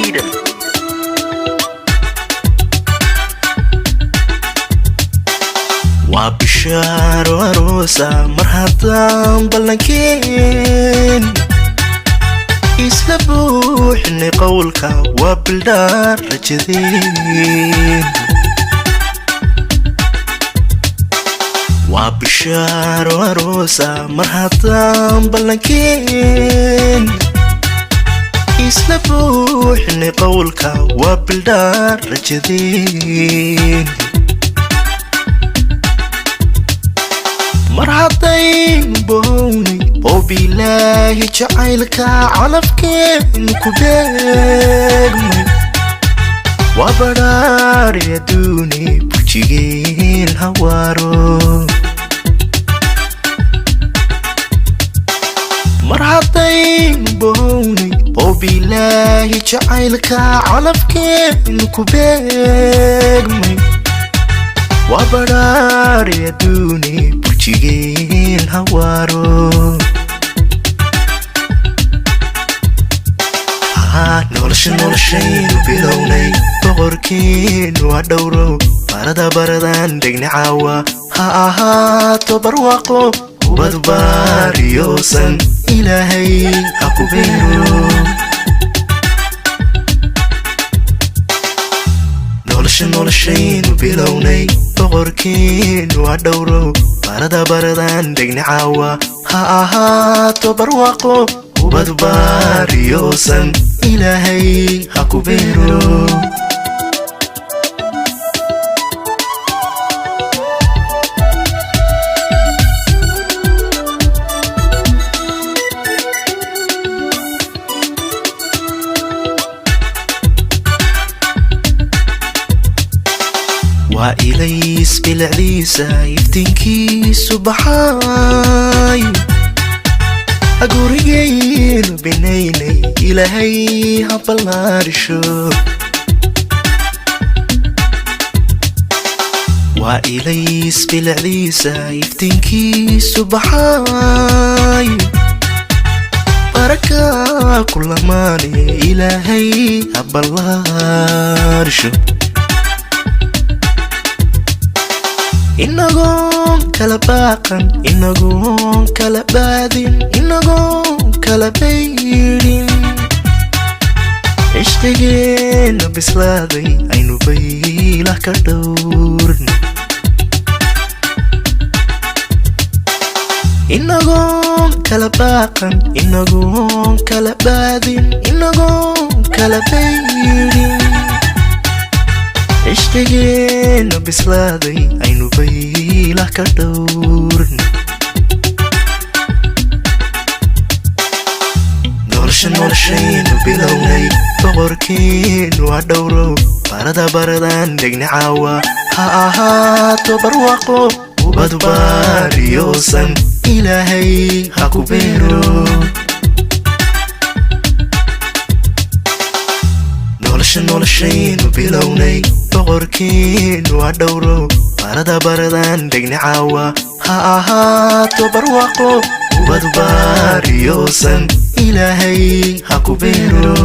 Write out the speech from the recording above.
Sweden. وبشار وروسة مرحبا بلنكين يسلبوا حني قولك وبالدار رجذين وبشار وروسة مرحبا بلنكين يسلبوا حني قولك وبالدار رجذين مرحبتين بوني وبالله جعلك علفكين كبيرمي وبرار يدوني بوشيين هوارو مرحبتين بوني وبالله جعلك علفكين كبيرمي وبرار يدوني بوشيين هوارو noloshaynu bilownay boqorkiin waa dhowro baradan degni caawa ha ahaato barwaaqo ubad baariyoosan ilaahay ha ku beero noloshaynu bilownay boqorkiin waa dhowro baradan degni caawa ha ahaato barwaaqo ubad baariyoosan ilaahay ha ku beero وإليس بالعليسة يفتنكي سبحاي أقوريين بنيني إلهي هبلارشو وإليس بالعليسة يفتنكي سبحاي بركة كل ماني إلهي هبلارشو إنهم كلباقا إنهم كلبادين إنهم كلبيرين اشتقين بسلادي عينو بيله كدورن إنهم كلباقا إنهم كلبادين إنهم كلبيرين اشتقين بسلادي عينو بيله كدورن noloshaynu bilownay boqorkiin waa dhowro baradan degni caawa ha ahaato barwaaqo ubad baariyoosan ilaahay ha ku beero noloshaynu bilownay boqorkiin waa dhowro baradan degni caawa ha ahaato barwaaqo ubad baariyoosan ilaahay ha ku beero